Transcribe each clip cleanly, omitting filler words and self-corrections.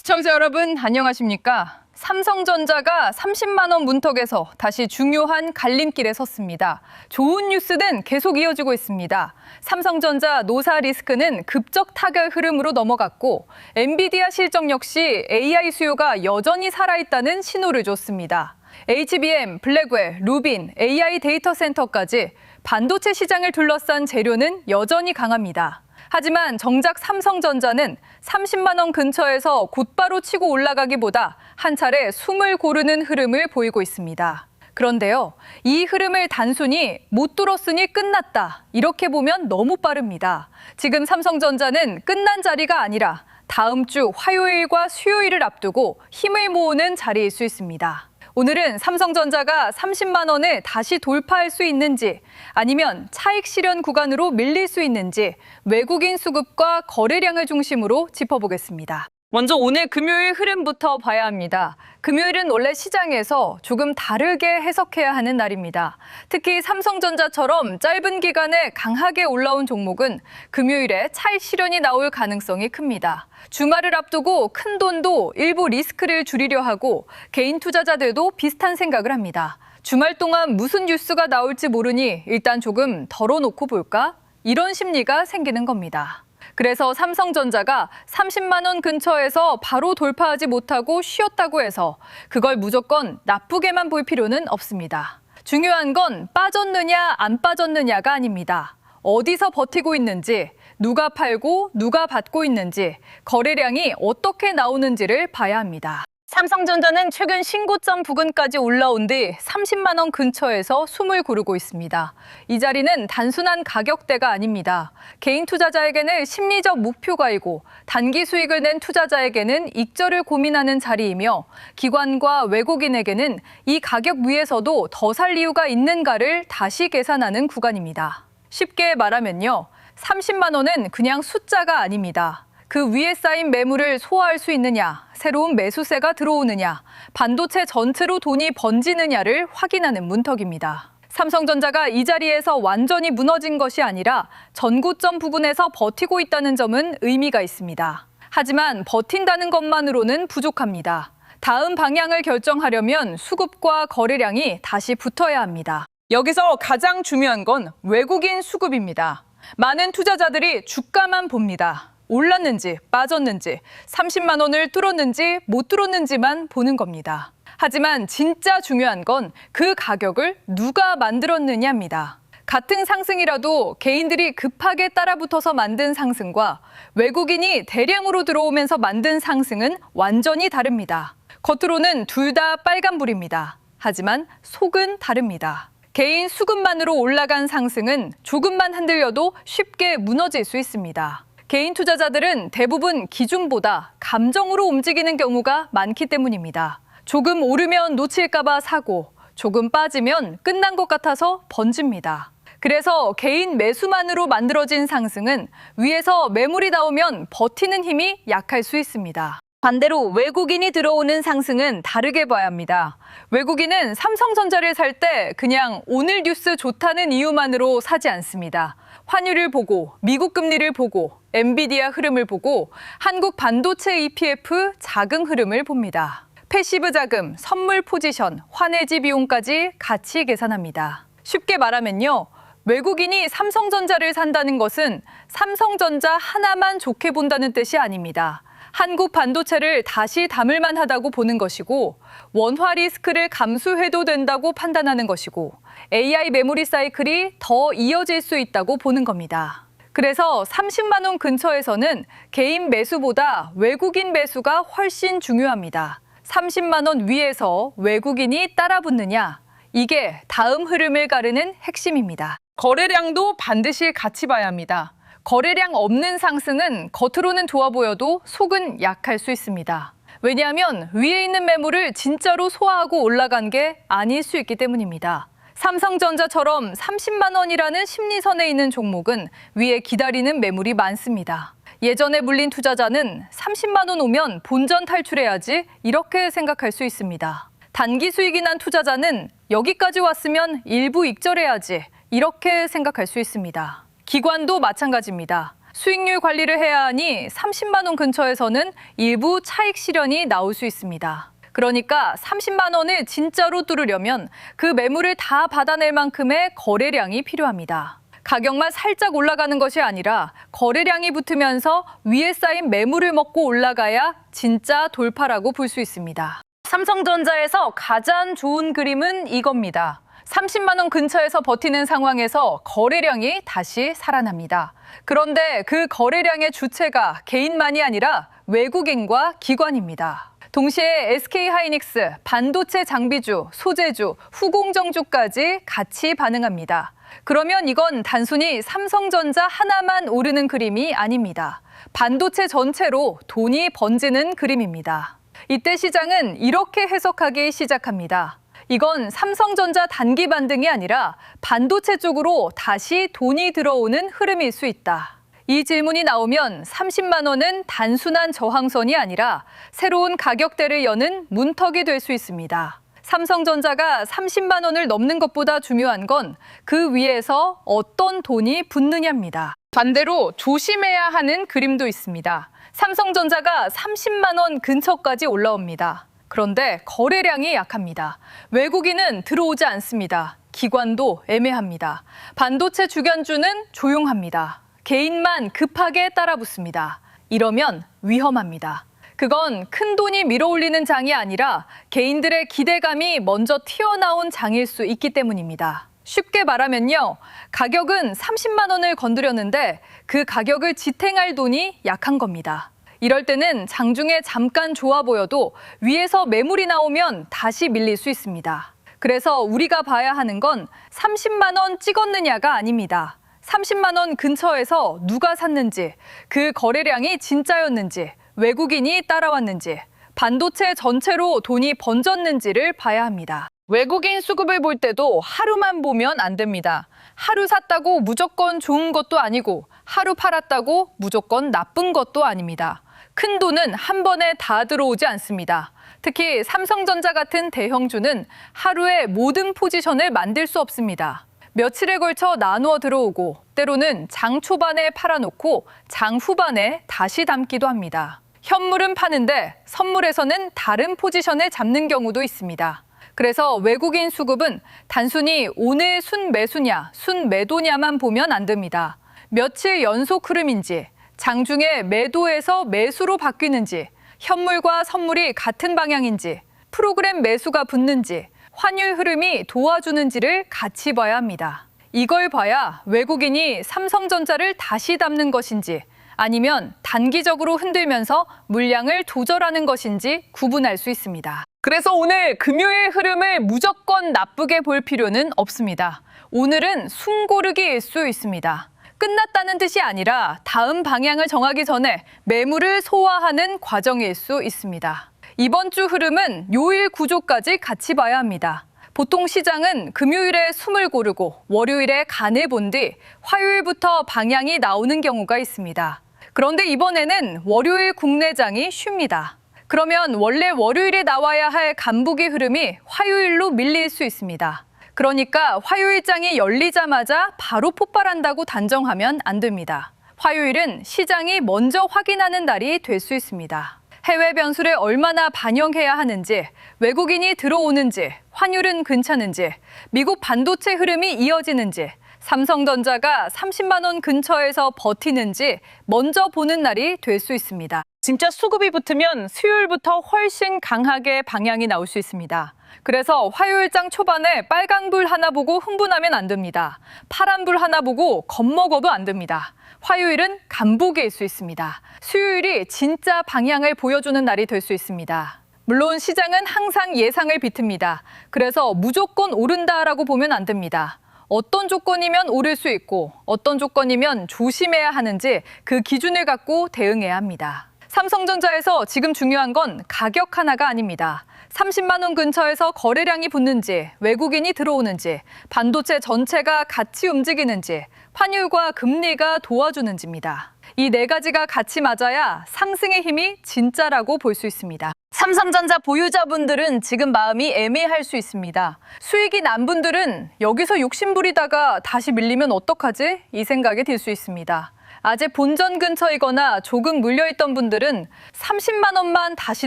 시청자 여러분 안녕하십니까? 삼성전자가 30만 원 문턱에서 다시 중요한 갈림길에 섰습니다. 좋은 뉴스는 계속 이어지고 있습니다. 삼성전자 노사 리스크는 급적 타결 흐름으로 넘어갔고 엔비디아 실적 역시 AI 수요가 여전히 살아있다는 신호를 줬습니다. HBM, 블랙웰, 루빈, AI 데이터 센터까지 반도체 시장을 둘러싼 재료는 여전히 강합니다. 하지만 정작 삼성전자는 30만 원 근처에서 곧바로 치고 올라가기보다 한 차례 숨을 고르는 흐름을 보이고 있습니다. 그런데요, 이 흐름을 단순히 못 뚫었으니 끝났다, 이렇게 보면 너무 빠릅니다. 지금 삼성전자는 끝난 자리가 아니라 다음 주 화요일과 수요일을 앞두고 힘을 모으는 자리일 수 있습니다. 오늘은 삼성전자가 30만 원을 다시 돌파할 수 있는지 아니면 차익 실현 구간으로 밀릴 수 있는지 외국인 수급과 거래량을 중심으로 짚어보겠습니다. 먼저 오늘 금요일 흐름부터 봐야 합니다. 금요일은 원래 시장에서 조금 다르게 해석해야 하는 날입니다. 특히 삼성전자처럼 짧은 기간에 강하게 올라온 종목은 금요일에 차익 실현이 나올 가능성이 큽니다. 주말을 앞두고 큰 돈도 일부 리스크를 줄이려 하고 개인 투자자들도 비슷한 생각을 합니다. 주말 동안 무슨 뉴스가 나올지 모르니 일단 조금 덜어놓고 볼까? 이런 심리가 생기는 겁니다. 그래서 삼성전자가 30만 원 근처에서 바로 돌파하지 못하고 쉬었다고 해서 그걸 무조건 나쁘게만 볼 필요는 없습니다. 중요한 건 빠졌느냐 안 빠졌느냐가 아닙니다. 어디서 버티고 있는지, 누가 팔고 누가 받고 있는지, 거래량이 어떻게 나오는지를 봐야 합니다. 삼성전자는 최근 신고점 부근까지 올라온 뒤 30만 원 근처에서 숨을 고르고 있습니다. 이 자리는 단순한 가격대가 아닙니다. 개인 투자자에게는 심리적 목표가이고 단기 수익을 낸 투자자에게는 익절을 고민하는 자리이며 기관과 외국인에게는 이 가격 위에서도 더 살 이유가 있는가를 다시 계산하는 구간입니다. 쉽게 말하면요, 30만 원은 그냥 숫자가 아닙니다. 그 위에 쌓인 매물을 소화할 수 있느냐, 새로운 매수세가 들어오느냐, 반도체 전체로 돈이 번지느냐를 확인하는 문턱입니다. 삼성전자가 이 자리에서 완전히 무너진 것이 아니라 전고점 부분에서 버티고 있다는 점은 의미가 있습니다. 하지만 버틴다는 것만으로는 부족합니다. 다음 방향을 결정하려면 수급과 거래량이 다시 붙어야 합니다. 여기서 가장 중요한 건 외국인 수급입니다. 많은 투자자들이 주가만 봅니다. 올랐는지 빠졌는지 30만 원을 뚫었는지 못 뚫었는지만 보는 겁니다. 하지만 진짜 중요한 건 그 가격을 누가 만들었느냐입니다. 같은 상승이라도 개인들이 급하게 따라붙어서 만든 상승과 외국인이 대량으로 들어오면서 만든 상승은 완전히 다릅니다. 겉으로는 둘 다 빨간불입니다. 하지만 속은 다릅니다. 개인 수급만으로 올라간 상승은 조금만 흔들려도 쉽게 무너질 수 있습니다. 개인 투자자들은 대부분 기준보다 감정으로 움직이는 경우가 많기 때문입니다. 조금 오르면 놓칠까 봐 사고, 조금 빠지면 끝난 것 같아서 번집니다. 그래서 개인 매수만으로 만들어진 상승은 위에서 매물이 나오면 버티는 힘이 약할 수 있습니다. 반대로 외국인이 들어오는 상승은 다르게 봐야 합니다. 외국인은 삼성전자를 살 때 그냥 오늘 뉴스 좋다는 이유만으로 사지 않습니다. 환율을 보고, 미국 금리를 보고, 엔비디아 흐름을 보고 한국 반도체 ETF 자금 흐름을 봅니다. 패시브 자금, 선물 포지션, 환해지 비용까지 같이 계산합니다. 쉽게 말하면요, 외국인이 삼성전자를 산다는 것은 삼성전자 하나만 좋게 본다는 뜻이 아닙니다. 한국 반도체를 다시 담을 만하다고 보는 것이고 원화 리스크를 감수해도 된다고 판단하는 것이고 AI 메모리 사이클이 더 이어질 수 있다고 보는 겁니다. 그래서 30만 원 근처에서는 개인 매수보다 외국인 매수가 훨씬 중요합니다. 30만 원 위에서 외국인이 따라붙느냐, 이게 다음 흐름을 가르는 핵심입니다. 거래량도 반드시 같이 봐야 합니다. 거래량 없는 상승은 겉으로는 좋아 보여도 속은 약할 수 있습니다. 왜냐하면 위에 있는 매물을 진짜로 소화하고 올라간 게 아닐 수 있기 때문입니다. 삼성전자처럼 30만 원이라는 심리선에 있는 종목은 위에 기다리는 매물이 많습니다. 예전에 물린 투자자는 30만 원 오면 본전 탈출해야지 이렇게 생각할 수 있습니다. 단기 수익이 난 투자자는 여기까지 왔으면 일부 익절해야지 이렇게 생각할 수 있습니다. 기관도 마찬가지입니다. 수익률 관리를 해야 하니 30만 원 근처에서는 일부 차익 실현이 나올 수 있습니다. 그러니까 30만 원을 진짜로 뚫으려면 그 매물을 다 받아낼 만큼의 거래량이 필요합니다. 가격만 살짝 올라가는 것이 아니라 거래량이 붙으면서 위에 쌓인 매물을 먹고 올라가야 진짜 돌파라고 볼 수 있습니다. 삼성전자에서 가장 좋은 그림은 이겁니다. 30만 원 근처에서 버티는 상황에서 거래량이 다시 살아납니다. 그런데 그 거래량의 주체가 개인만이 아니라 외국인과 기관입니다. 동시에 SK하이닉스, 반도체 장비주, 소재주, 후공정주까지 같이 반응합니다. 그러면 이건 단순히 삼성전자 하나만 오르는 그림이 아닙니다. 반도체 전체로 돈이 번지는 그림입니다. 이때 시장은 이렇게 해석하기 시작합니다. 이건 삼성전자 단기 반등이 아니라 반도체 쪽으로 다시 돈이 들어오는 흐름일 수 있다. 이 질문이 나오면 30만 원은 단순한 저항선이 아니라 새로운 가격대를 여는 문턱이 될 수 있습니다. 삼성전자가 30만 원을 넘는 것보다 중요한 건 그 위에서 어떤 돈이 붙느냐입니다. 반대로 조심해야 하는 그림도 있습니다. 삼성전자가 30만 원 근처까지 올라옵니다. 그런데 거래량이 약합니다. 외국인은 들어오지 않습니다. 기관도 애매합니다. 반도체 주견주는 조용합니다. 개인만 급하게 따라붙습니다. 이러면 위험합니다. 그건 큰 돈이 밀어올리는 장이 아니라 개인들의 기대감이 먼저 튀어나온 장일 수 있기 때문입니다. 쉽게 말하면요. 가격은 30만 원을 건드렸는데 그 가격을 지탱할 돈이 약한 겁니다. 이럴 때는 장중에 잠깐 좋아 보여도 위에서 매물이 나오면 다시 밀릴 수 있습니다. 그래서 우리가 봐야 하는 건 30만 원 찍었느냐가 아닙니다. 30만 원 근처에서 누가 샀는지, 그 거래량이 진짜였는지, 외국인이 따라왔는지, 반도체 전체로 돈이 번졌는지를 봐야 합니다. 외국인 수급을 볼 때도 하루만 보면 안 됩니다. 하루 샀다고 무조건 좋은 것도 아니고 하루 팔았다고 무조건 나쁜 것도 아닙니다. 큰 돈은 한 번에 다 들어오지 않습니다. 특히 삼성전자 같은 대형주는 하루에 모든 포지션을 만들 수 없습니다. 며칠에 걸쳐 나누어 들어오고 때로는 장 초반에 팔아놓고 장 후반에 다시 담기도 합니다. 현물은 파는데 선물에서는 다른 포지션을 잡는 경우도 있습니다. 그래서 외국인 수급은 단순히 오늘 순매수냐, 순매도냐만 보면 안 됩니다. 며칠 연속 흐름인지, 장중에 매도에서 매수로 바뀌는지, 현물과 선물이 같은 방향인지, 프로그램 매수가 붙는지, 환율 흐름이 도와주는지를 같이 봐야 합니다. 이걸 봐야 외국인이 삼성전자를 다시 담는 것인지 아니면 단기적으로 흔들면서 물량을 조절하는 것인지 구분할 수 있습니다. 그래서 오늘 금요일 흐름을 무조건 나쁘게 볼 필요는 없습니다. 오늘은 숨고르기일 수 있습니다. 끝났다는 뜻이 아니라 다음 방향을 정하기 전에 매물을 소화하는 과정일 수 있습니다. 이번 주 흐름은 요일 구조까지 같이 봐야 합니다. 보통 시장은 금요일에 숨을 고르고 월요일에 간을 본 뒤 화요일부터 방향이 나오는 경우가 있습니다. 그런데 이번에는 월요일 국내장이 쉽니다. 그러면 원래 월요일에 나와야 할 간보기 흐름이 화요일로 밀릴 수 있습니다. 그러니까 화요일장이 열리자마자 바로 폭발한다고 단정하면 안 됩니다. 화요일은 시장이 먼저 확인하는 날이 될 수 있습니다. 해외 변수를 얼마나 반영해야 하는지, 외국인이 들어오는지, 환율은 괜찮은지, 미국 반도체 흐름이 이어지는지, 삼성전자가 30만 원 근처에서 버티는지 먼저 보는 날이 될 수 있습니다. 진짜 수급이 붙으면 수요일부터 훨씬 강하게 방향이 나올 수 있습니다. 그래서 화요일장 초반에 빨간불 하나 보고 흥분하면 안 됩니다. 파란불 하나 보고 겁먹어도 안 됩니다. 화요일은 간보기일 수 있습니다. 수요일이 진짜 방향을 보여주는 날이 될 수 있습니다. 물론 시장은 항상 예상을 비틉니다. 그래서 무조건 오른다라고 보면 안 됩니다. 어떤 조건이면 오를 수 있고 어떤 조건이면 조심해야 하는지 그 기준을 갖고 대응해야 합니다. 삼성전자에서 지금 중요한 건 가격 하나가 아닙니다. 30만 원 근처에서 거래량이 붙는지, 외국인이 들어오는지, 반도체 전체가 같이 움직이는지, 환율과 금리가 도와주는지입니다. 이 네 가지가 같이 맞아야 상승의 힘이 진짜라고 볼 수 있습니다. 삼성전자 보유자분들은 지금 마음이 애매할 수 있습니다. 수익이 난 분들은 여기서 욕심부리다가 다시 밀리면 어떡하지? 이 생각이 들 수 있습니다. 아재 본전 근처이거나 조금 물려있던 분들은 30만 원만 다시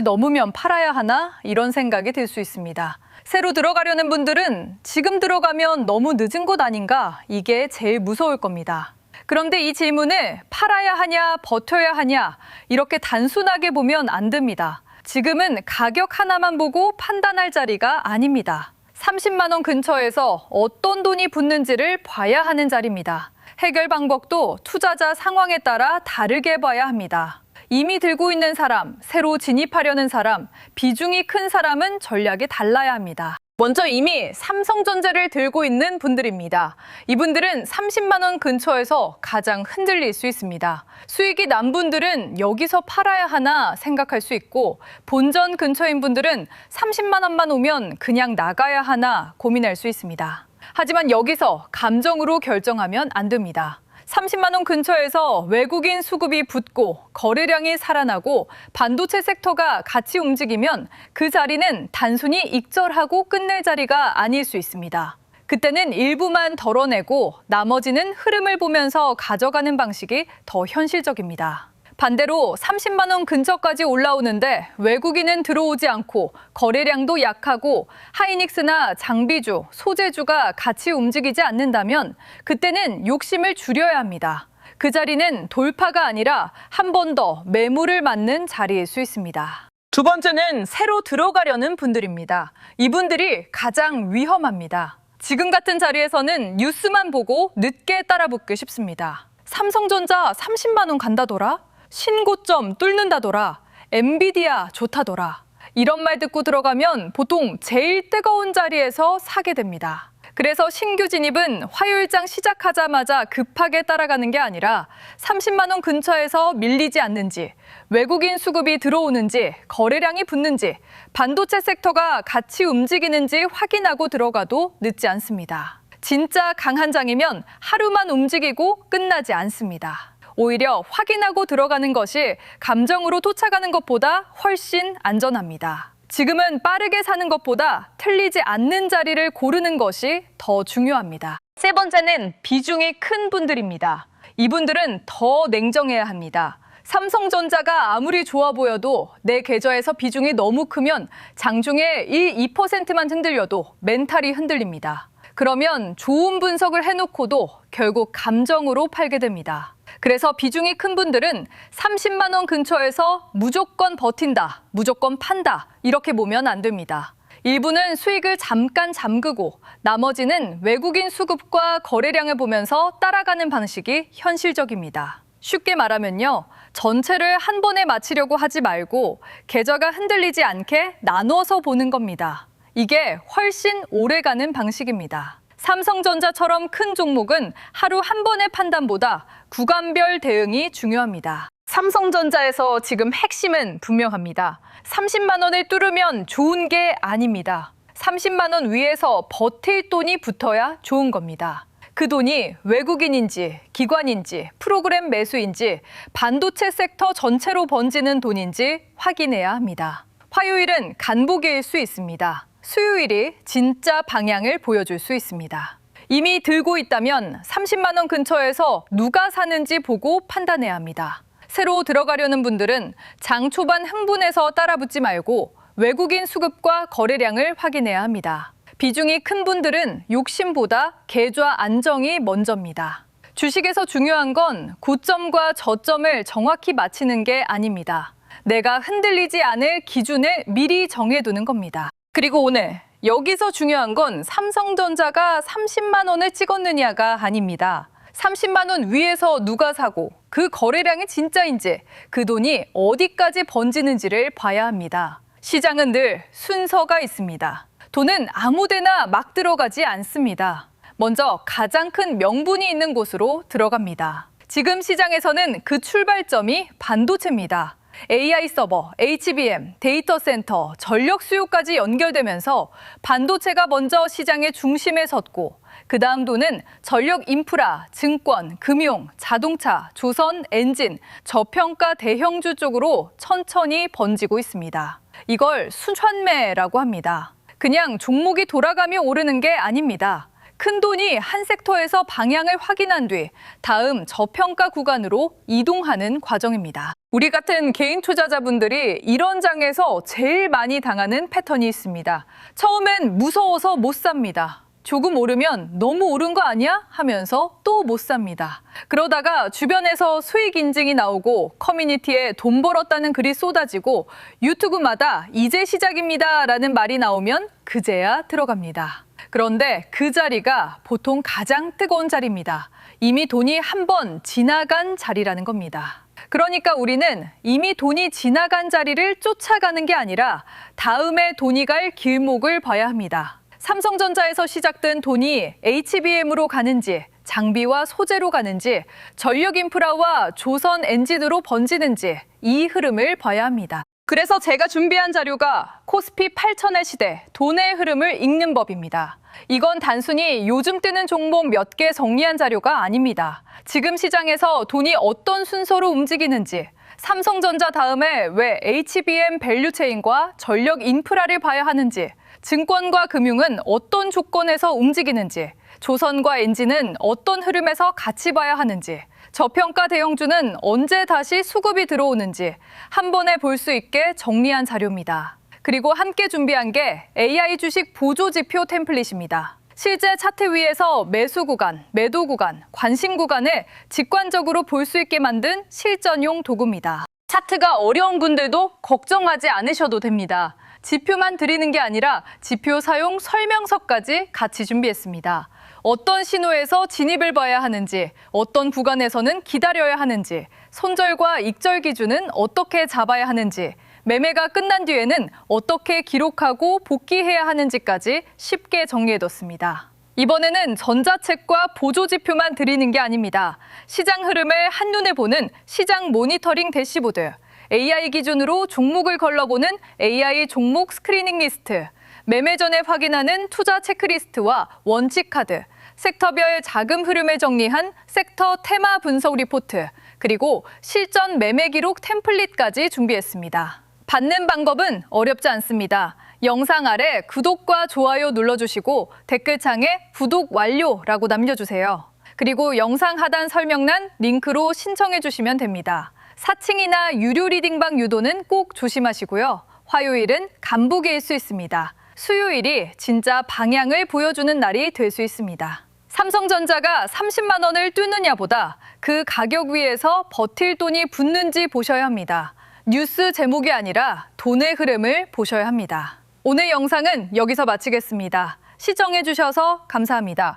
넘으면 팔아야 하나? 이런 생각이 들 수 있습니다. 새로 들어가려는 분들은 지금 들어가면 너무 늦은 곳 아닌가? 이게 제일 무서울 겁니다. 그런데 이 질문을 팔아야 하냐, 버텨야 하냐, 이렇게 단순하게 보면 안 됩니다. 지금은 가격 하나만 보고 판단할 자리가 아닙니다. 30만 원 근처에서 어떤 돈이 붙는지를 봐야 하는 자리입니다. 해결 방법도 투자자 상황에 따라 다르게 봐야 합니다. 이미 들고 있는 사람, 새로 진입하려는 사람, 비중이 큰 사람은 전략이 달라야 합니다. 먼저 이미 삼성전자를 들고 있는 분들입니다. 이분들은 30만 원 근처에서 가장 흔들릴 수 있습니다. 수익이 난 분들은 여기서 팔아야 하나 생각할 수 있고, 본전 근처인 분들은 30만 원만 오면 그냥 나가야 하나 고민할 수 있습니다. 하지만 여기서 감정으로 결정하면 안 됩니다. 30만 원 근처에서 외국인 수급이 붙고 거래량이 살아나고 반도체 섹터가 같이 움직이면 그 자리는 단순히 익절하고 끝낼 자리가 아닐 수 있습니다. 그때는 일부만 덜어내고 나머지는 흐름을 보면서 가져가는 방식이 더 현실적입니다. 반대로 30만 원 근처까지 올라오는데 외국인은 들어오지 않고 거래량도 약하고 하이닉스나 장비주, 소재주가 같이 움직이지 않는다면 그때는 욕심을 줄여야 합니다. 그 자리는 돌파가 아니라 한 번 더 매물을 맞는 자리일 수 있습니다. 두 번째는 새로 들어가려는 분들입니다. 이분들이 가장 위험합니다. 지금 같은 자리에서는 뉴스만 보고 늦게 따라붙기 쉽습니다. 삼성전자 30만 원 간다더라? 신고점 뚫는다더라, 엔비디아 좋다더라. 이런 말 듣고 들어가면 보통 제일 뜨거운 자리에서 사게 됩니다. 그래서 신규 진입은 화요일장 시작하자마자 급하게 따라가는 게 아니라 30만 원 근처에서 밀리지 않는지, 외국인 수급이 들어오는지, 거래량이 붙는지, 반도체 섹터가 같이 움직이는지 확인하고 들어가도 늦지 않습니다. 진짜 강한 장이면 하루만 움직이고 끝나지 않습니다. 오히려 확인하고 들어가는 것이 감정으로 쫓아가는 것보다 훨씬 안전합니다. 지금은 빠르게 사는 것보다 틀리지 않는 자리를 고르는 것이 더 중요합니다. 세 번째는 비중이 큰 분들입니다. 이분들은 더 냉정해야 합니다. 삼성전자가 아무리 좋아 보여도 내 계좌에서 비중이 너무 크면 장중에 1, 2%만 흔들려도 멘탈이 흔들립니다. 그러면 좋은 분석을 해놓고도 결국 감정으로 팔게 됩니다. 그래서 비중이 큰 분들은 30만 원 근처에서 무조건 버틴다, 무조건 판다 이렇게 보면 안 됩니다. 일부는 수익을 잠깐 잠그고 나머지는 외국인 수급과 거래량을 보면서 따라가는 방식이 현실적입니다. 쉽게 말하면요, 전체를 한 번에 마치려고 하지 말고 계좌가 흔들리지 않게 나눠서 보는 겁니다. 이게 훨씬 오래가는 방식입니다. 삼성전자처럼 큰 종목은 하루 한 번의 판단보다 구간별 대응이 중요합니다. 삼성전자에서 지금 핵심은 분명합니다. 30만 원을 뚫으면 좋은 게 아닙니다. 30만 원 위에서 버틸 돈이 붙어야 좋은 겁니다. 그 돈이 외국인인지, 기관인지, 프로그램 매수인지, 반도체 섹터 전체로 번지는 돈인지 확인해야 합니다. 화요일은 간보기일 수 있습니다. 수요일이 진짜 방향을 보여줄 수 있습니다. 이미 들고 있다면 30만 원 근처에서 누가 사는지 보고 판단해야 합니다. 새로 들어가려는 분들은 장 초반 흥분해서 따라붙지 말고 외국인 수급과 거래량을 확인해야 합니다. 비중이 큰 분들은 욕심보다 계좌 안정이 먼저입니다. 주식에서 중요한 건 고점과 저점을 정확히 맞히는 게 아닙니다. 내가 흔들리지 않을 기준을 미리 정해두는 겁니다. 그리고 오늘 여기서 중요한 건 삼성전자가 30만 원을 찍었느냐가 아닙니다. 30만 원 위에서 누가 사고 그 거래량이 진짜인지 그 돈이 어디까지 번지는지를 봐야 합니다. 시장은 늘 순서가 있습니다. 돈은 아무데나 막 들어가지 않습니다. 먼저 가장 큰 명분이 있는 곳으로 들어갑니다. 지금 시장에서는 그 출발점이 반도체입니다. AI 서버, HBM, 데이터 센터, 전력 수요까지 연결되면서 반도체가 먼저 시장의 중심에 섰고 그 다음 돈은 전력 인프라, 증권, 금융, 자동차, 조선, 엔진, 저평가 대형주 쪽으로 천천히 번지고 있습니다. 이걸 순환매라고 합니다. 그냥 종목이 돌아가며 오르는 게 아닙니다. 큰 돈이 한 섹터에서 방향을 확인한 뒤 다음 저평가 구간으로 이동하는 과정입니다. 우리 같은 개인 투자자분들이 이런 장에서 제일 많이 당하는 패턴이 있습니다. 처음엔 무서워서 못 삽니다. 조금 오르면 너무 오른 거 아니야? 하면서 또 못 삽니다. 그러다가 주변에서 수익 인증이 나오고 커뮤니티에 돈 벌었다는 글이 쏟아지고 유튜브마다 이제 시작입니다 라는 말이 나오면 그제야 들어갑니다. 그런데 그 자리가 보통 가장 뜨거운 자리입니다. 이미 돈이 한 번 지나간 자리라는 겁니다. 그러니까 우리는 이미 돈이 지나간 자리를 쫓아가는 게 아니라 다음에 돈이 갈 길목을 봐야 합니다. 삼성전자에서 시작된 돈이 HBM으로 가는지, 장비와 소재로 가는지, 전력 인프라와 조선 엔진으로 번지는지 이 흐름을 봐야 합니다. 그래서 제가 준비한 자료가 코스피 8,000의 시대, 돈의 흐름을 읽는 법입니다. 이건 단순히 요즘 뜨는 종목 몇 개 정리한 자료가 아닙니다. 지금 시장에서 돈이 어떤 순서로 움직이는지, 삼성전자 다음에 왜 HBM 밸류체인과 전력 인프라를 봐야 하는지, 증권과 금융은 어떤 조건에서 움직이는지, 조선과 엔진은 어떤 흐름에서 같이 봐야 하는지, 저평가 대형주는 언제 다시 수급이 들어오는지 한 번에 볼 수 있게 정리한 자료입니다. 그리고 함께 준비한 게 AI 주식 보조지표 템플릿입니다. 실제 차트 위에서 매수 구간, 매도 구간, 관심 구간을 직관적으로 볼 수 있게 만든 실전용 도구입니다. 차트가 어려운 분들도 걱정하지 않으셔도 됩니다. 지표만 드리는 게 아니라 지표 사용 설명서까지 같이 준비했습니다. 어떤 신호에서 진입을 봐야 하는지, 어떤 구간에서는 기다려야 하는지, 손절과 익절 기준은 어떻게 잡아야 하는지, 매매가 끝난 뒤에는 어떻게 기록하고 복귀해야 하는지까지 쉽게 정리해뒀습니다. 이번에는 전자책과 보조지표만 드리는 게 아닙니다. 시장 흐름을 한눈에 보는 시장 모니터링 대시보드, AI 기준으로 종목을 걸러보는 AI 종목 스크리닝 리스트, 매매 전에 확인하는 투자 체크리스트와 원칙 카드, 섹터별 자금 흐름을 정리한 섹터 테마 분석 리포트, 그리고 실전 매매 기록 템플릿까지 준비했습니다. 받는 방법은 어렵지 않습니다. 영상 아래 구독과 좋아요 눌러주시고 댓글창에 구독 완료라고 남겨주세요. 그리고 영상 하단 설명란 링크로 신청해 주시면 됩니다. 사칭이나 유료 리딩방 유도는 꼭 조심하시고요. 화요일은 간부기일 수 있습니다. 수요일이 진짜 방향을 보여주는 날이 될 수 있습니다. 삼성전자가 30만 원을 뚫느냐보다 그 가격 위에서 버틸 돈이 붙는지 보셔야 합니다. 뉴스 제목이 아니라 돈의 흐름을 보셔야 합니다. 오늘 영상은 여기서 마치겠습니다. 시청해 주셔서 감사합니다.